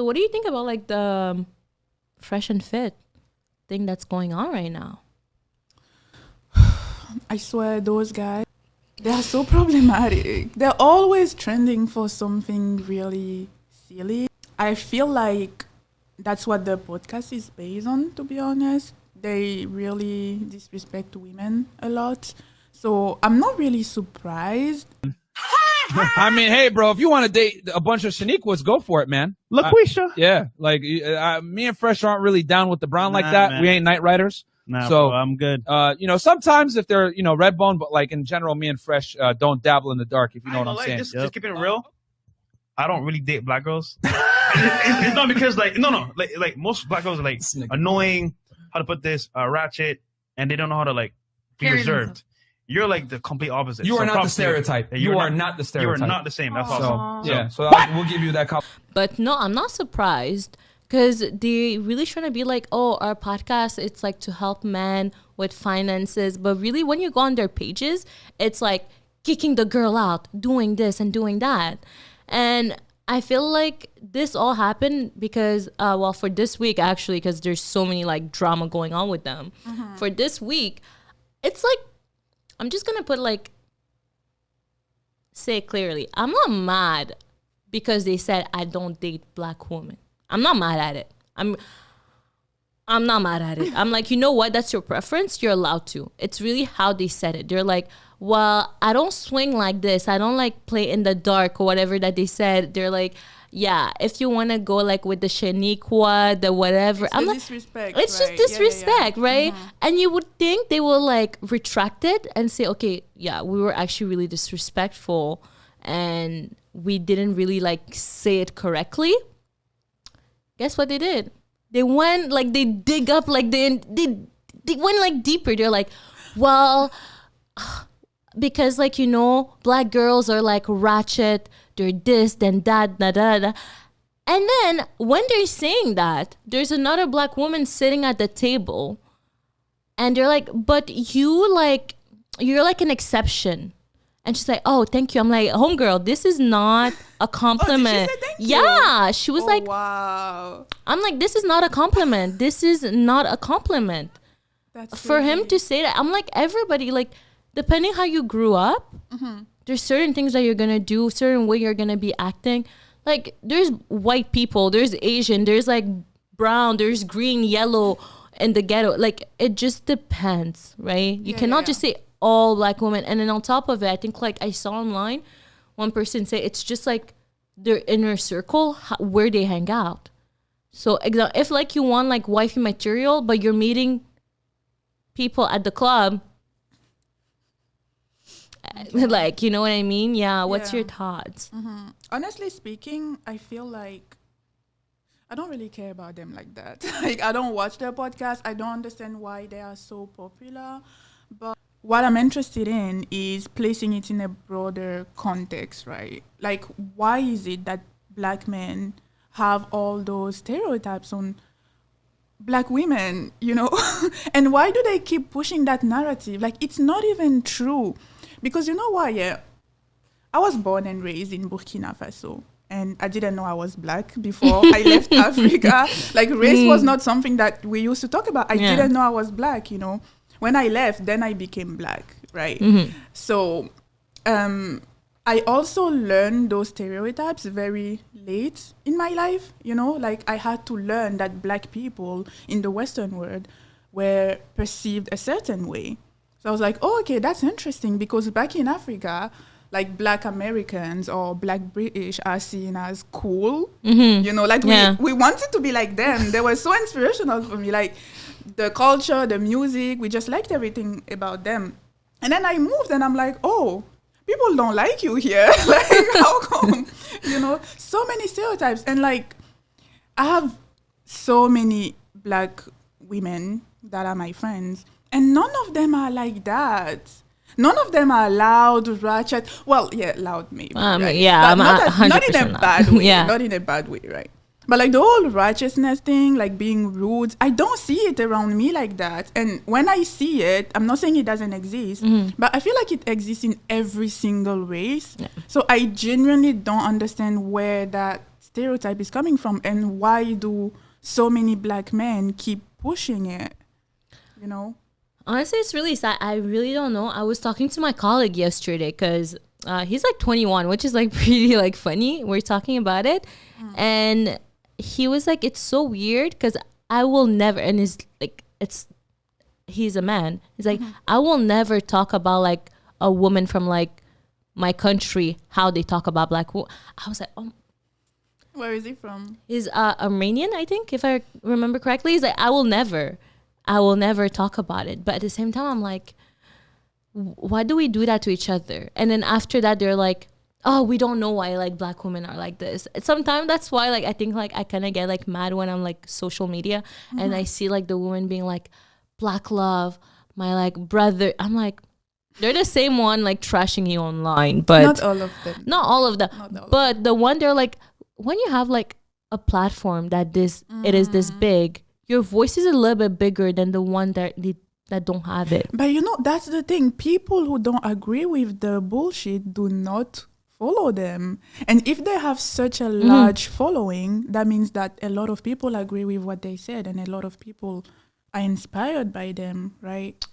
So what do you think about like the fresh and fit thing that's going on right now? I swear, those guys, they are so problematic. They're always trending for something really silly. I feel like that's what the podcast is based on, to be honest. They really disrespect women a lot. So I'm not really surprised. I mean, hey, bro, if you want to date a bunch of Shaniquas, go for it, man. LaQuisha. Yeah, like me and Fresh aren't really down with the brown like that. Man. We ain't night riders. Nah, So, bro, I'm good. Sometimes if they're, red bone, but like in general, me and Fresh don't dabble in the dark, if you know what I'm saying. Just keeping it real. I don't really date black girls. It's not because like most black girls are like annoying. How to put this? Ratchet, and they don't know how to like be Carry reserved. themselves. You're like the complete opposite. You are not the props to you. stereotype. Yeah, You are not the You stereotype. are not the same. That's Aw. awesome. Yeah, so we'll give you that cop. But no, I'm not surprised because they really trying to be like, oh, our podcast, it's like to help men with finances. But really, when you go on their pages, it's like kicking the girl out, doing this and doing that. And I feel like this all happened because, for this week, actually, because there's so many like drama going on with them. For this week, it's like, I'm just going to put like, say it clearly. I'm not mad because they said I don't date black women. I'm not mad at it. I'm not mad at it. I'm like, you know what? That's your preference. You're allowed to. It's really how they said it. They're like, well, I don't swing like this. I don't like play in the dark or whatever that they said. They're like, yeah, if you want to go like with the Shaniqua, the whatever. It's I'm the like, disrespect, it's right? just disrespect, Yeah. right? And you would think they will like retract it and say, okay, yeah, we were actually really disrespectful and we didn't really like say it correctly. Guess what they did? They went like they dig up like they went like deeper. They're like, well, because like black girls are like ratchet. They're this, then that, da da da. And then when they're saying that, there's another black woman sitting at the table, and they're like, but you're like an exception. And she's like, oh, thank you. I'm like, homegirl, this is not a compliment. say thank you? Yeah, she was like, Wow. I'm like, this is not a compliment. This is not a compliment. That's For him crazy. to say that, I'm like, everybody, like, depending how you grew up, there's certain things that you're going to do, certain way you're going to be acting. Like, there's white people, there's Asian, there's, like, brown, there's green, yellow in the ghetto. Like, it just depends, right? You cannot just say all black women. And then on top of it, I think, like, I saw online one person say it's just, like, their inner circle, where they hang out. So, if, like, you want, like, wifey material, but you're meeting people at the club, like, you know what I mean? Yeah. What's your thoughts? Honestly speaking, I feel like I don't really care about them like that. Like, I don't watch their podcast. I don't understand why they are so popular. But what I'm interested in is placing it in a broader context, right? Like, why is it that black men have all those stereotypes on black women, And why do they keep pushing that narrative? Like, it's not even true. Because you know why, I was born and raised in Burkina Faso. And I didn't know I was black before I left Africa. Like, race was not something that we used to talk about. I didn't know I was black, When I left, then I became black, right? So I also learned those stereotypes very late in my life, Like, I had to learn that black people in the Western world were perceived a certain way. So I was like, oh, okay, that's interesting, because back in Africa, like, black Americans or black British are seen as cool, like we wanted to be like them. They were so inspirational for me, like the culture, the music, we just liked everything about them. And then I moved and I'm like, oh, people don't like you here. Like, how come? So many stereotypes. And like, I have so many black women that are my friends, and none of them are like that. None of them are loud, ratchet. Well, yeah, loud maybe. Right? Yeah, but I'm not in a bad way. Yeah. Not in a bad way, right? But like the whole righteousness thing, like being rude, I don't see it around me like that. And when I see it, I'm not saying it doesn't exist, but I feel like it exists in every single race. Yeah. So I genuinely don't understand where that stereotype is coming from, and why do so many black men keep pushing it? You know? Honestly, it's really sad. I really don't know. I was talking to my colleague yesterday because he's like 21, which is like pretty like funny. We're talking about it, and he was like, "It's so weird because I will never." And he's like, he's a man. He's like, I will never talk about like a woman from like my country how they talk about black. I was like, oh. Where is he from? He's Armenian, I think, if I remember correctly. He's like, I will never talk about it. But at the same time, I'm like, why do we do that to each other? And then after that, they're like, oh, we don't know why like black women are like this. Sometimes that's why like I think like I kind of get like mad when I'm like social media and I see like the woman being like, black love, my like brother. I'm like, they're the same one like trashing you online, but Not all of them. not all of them. But the one they're like, when you have like a platform that it is this big, your voice is a little bit bigger than the one that don't have it. But you know, that's the thing. People who don't agree with the bullshit do not follow them. And if they have such a large following, that means that a lot of people agree with what they said and a lot of people are inspired by them, right?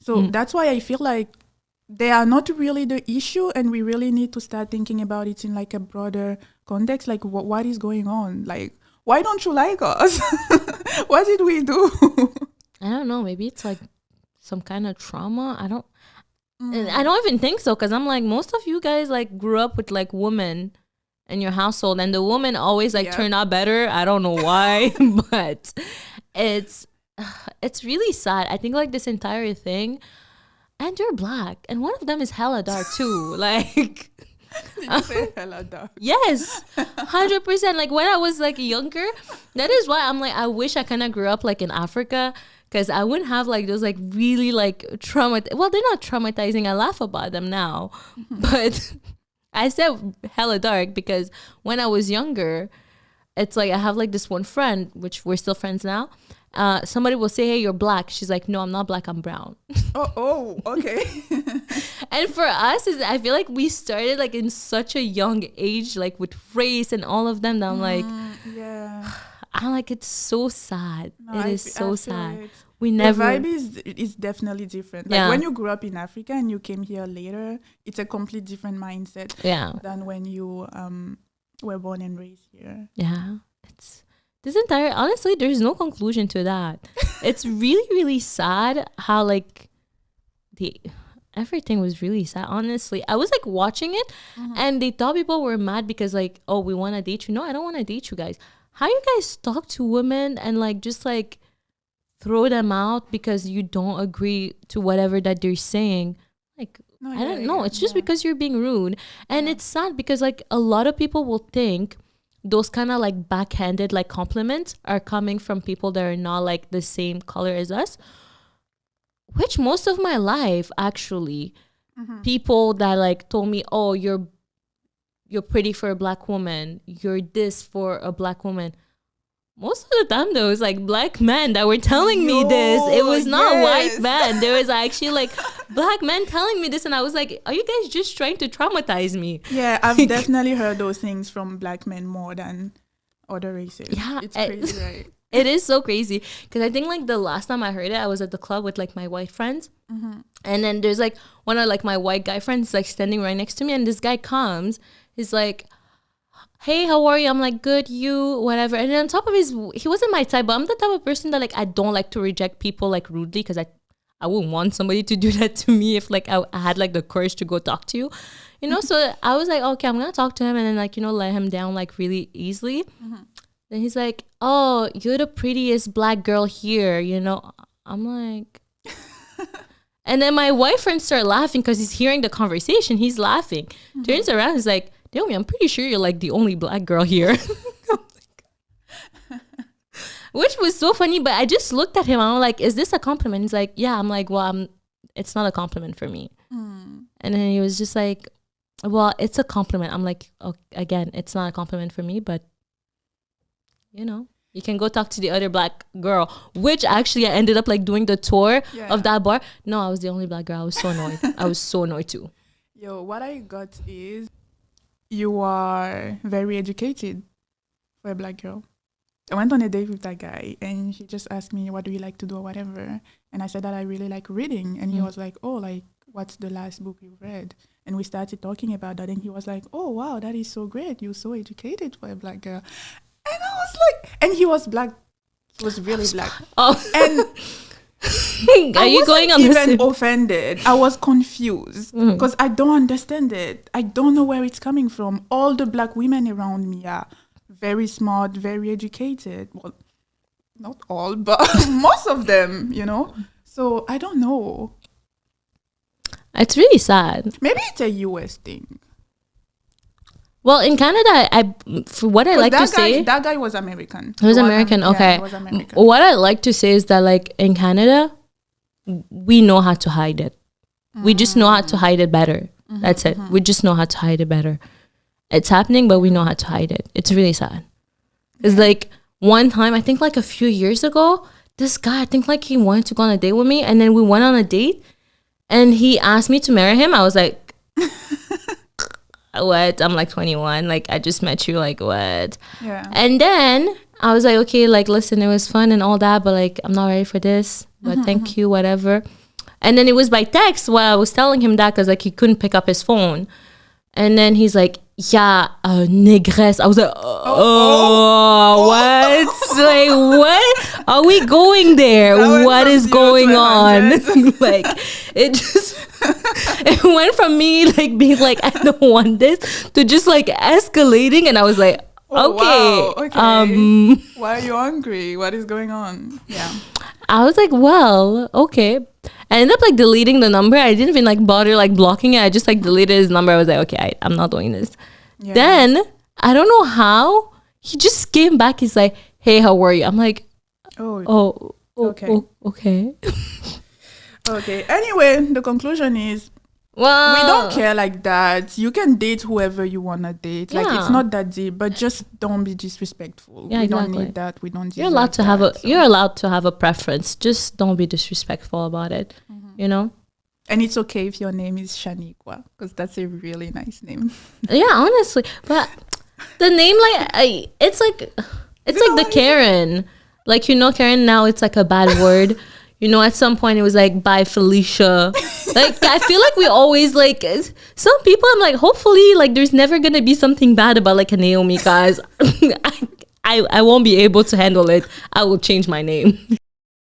So that's why I feel like they are not really the issue, and we really need to start thinking about it in like a broader context. Like what is going on? Like, why don't you like us? What did we do? I don't know. Maybe it's like some kind of trauma. I don't even think so, because I'm like, most of you guys like grew up with like women in your household, and the woman always like turned out better. I don't know why, but it's really sad. I think like this entire thing, and you're black, and one of them is hella dark too. Like, Did you say hella dark? yes, 100%. Like when I was like younger, that is why I'm like, I wish I kind of grew up like in Africa, because I wouldn't have like those like really like well, they're not traumatizing. I laugh about them now, but I said hella dark because when I was younger, it's like I have like this one friend, which we're still friends now. Somebody will say, hey, you're black. She's like, no, I'm not black, I'm brown. Oh, okay. And for us, I feel like we started like in such a young age, like with race and all of them, that I'm like, Yeah. I'm like, it's so sad. No, It I is fe- I so feel sad. it. We The never. vibe is definitely different. Like Yeah. when you grew up in Africa and you came here later, it's a complete different mindset Yeah. than when you were born and raised here. Yeah. It's this entire, honestly, there's no conclusion to that. It's really, really sad how like everything was really sad. Honestly, I was like watching it and they thought people were mad because like, oh, we want to date you. No, I don't want to date you guys. How you guys talk to women and like just like throw them out because you don't agree to whatever that they're saying? Like, No, I yeah, don't know. yeah, It's just yeah. because you're being rude. And it's sad because like a lot of people will think those kind of like backhanded like compliments are coming from people that are not like the same color as us, which most of my life actually people that like told me, oh, you're pretty for a black woman, you're this for a black woman. Most of the time, though, it was like black men that were telling me this. It was not yes. white men. There was actually like black men telling me this, and I was like, "Are you guys just trying to traumatize me?" Yeah, I've definitely heard those things from black men more than other races. Yeah, It's crazy, right? It is so crazy because I think like the last time I heard it, I was at the club with like my white friends, and then there's like one of like my white guy friends like standing right next to me, and this guy comes. He's like, hey, how are you? I'm like, good, you, whatever. And then on top of he wasn't my type, but I'm the type of person that like I don't like to reject people like rudely, because I wouldn't want somebody to do that to me if like I had like the courage to go talk to you, you know. So I was like, okay, I'm gonna talk to him and then like, you know, let him down like really easily. Then he's like, oh, you're the prettiest black girl here, you know. I'm like, and then my white friend started laughing because he's hearing the conversation. He's laughing. Turns around, he's like, Naomi, I'm pretty sure you're like the only black girl here. Which was so funny, but I just looked at him and I'm like, is this a compliment? He's like, yeah. I'm like, well, it's not a compliment for me. And then he was just like, well, it's a compliment. I'm like, oh, again, it's not a compliment for me, but you know, you can go talk to the other black girl, which actually I ended up like doing the tour of that bar. No, I was the only black girl. I was so annoyed. I was so annoyed too. Yo, what I got is you are very educated. for a black girl. I went on a date with that guy, and he just asked me, what do you like to do or whatever. And I said that I really like reading. And he was like, oh, like, what's the last book you read? And we started talking about that. And he was like, oh, wow, that is so great. You're so educated for a black girl. And I was like, and he was black. He was really black. Oh. And Are you going on even this? offended. I was confused because I don't understand it. I don't know where it's coming from. All the black women around me are very smart, very educated. Well, not all, but most of them, you know. So I don't know. It's really sad. Maybe it's a US thing. Well, in Canada, for what I like to say, that guy was American. he was American. Yeah, Okay. he was American. What I like to say is that, like, in Canada, we know how to hide it. We just know how to hide it better. That's it. We just know how to hide it better. It's happening, but we know how to hide it. It's really sad. It's like one time, I think like a few years ago, this guy, I think like he wanted to go on a date with me, and then we went on a date, and he asked me to marry him. I was like, what? I'm like 21. Like, I just met you. Like, what? Yeah. And then I was like, okay, like, listen, it was fun and all that, but like, I'm not ready for this. But thank you, whatever. And then it was by text while I was telling him that, because like he couldn't pick up his phone. And then he's like, yeah, négresse. I was like, what? Like, what? Are we going there? That What went is from 0 going to on? 100. Like, it just, it went from me like being like, I don't want this, to just like escalating. And I was like, Oh, okay. wow, okay. Why are you angry? What is going on? Yeah. I was like, well, okay. I ended up like deleting the number. I didn't even like bother like blocking it. I just like deleted his number. I was like, okay, I'm not doing this. Yeah. Then I don't know how he just came back. He's like, hey, how are you? I'm like, Oh. Okay. Okay. Okay. Anyway, the conclusion is Well, we don't care like that. You can date whoever you wanna date. Like, it's Yeah. not that deep, but just don't be disrespectful. Yeah, we don't exactly. need that. We don't. You're allowed to deserve have a. that, so. You're allowed to have a preference. Just don't be disrespectful about it. You know. And it's okay if your name is Shaniqua, because that's a really nice name. Yeah, honestly, but the name it's like the Karen. Like, you know, Karen, now it's like a bad word. You know, at some point it was like, bye Felicia. Like, I feel like we always like, some people, I'm like, hopefully like there's never gonna be something bad about like a Naomi, guys. I won't be able to handle it. I will change my name.